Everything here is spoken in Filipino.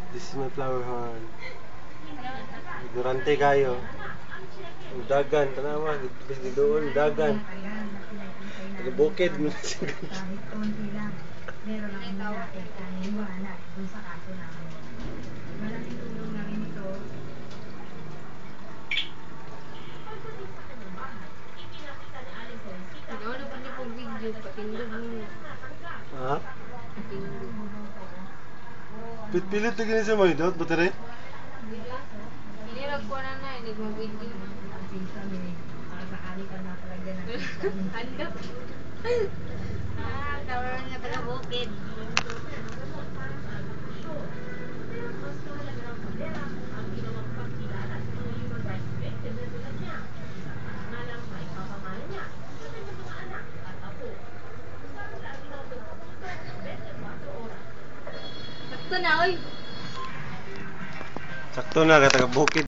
This is my flower horn. Durante kayo. Ang dagan, tanawa, bis di doon, dagan. Bukid mo na siya. Kahit konti lang, meron akong naiwala dun sa kaso namin. Malaking tulong na rin ito. Ano pa niyo pong video? Patindog mo. Ha? Patindog. Pilit na ganyan siya mo, idot, battery? Pinirag ko na na, hindi mo video. Para sakali ka na talaga na. Handap. Kawalan nga taga bukid. Sakto na, oy. Sakto na, kataga bukid.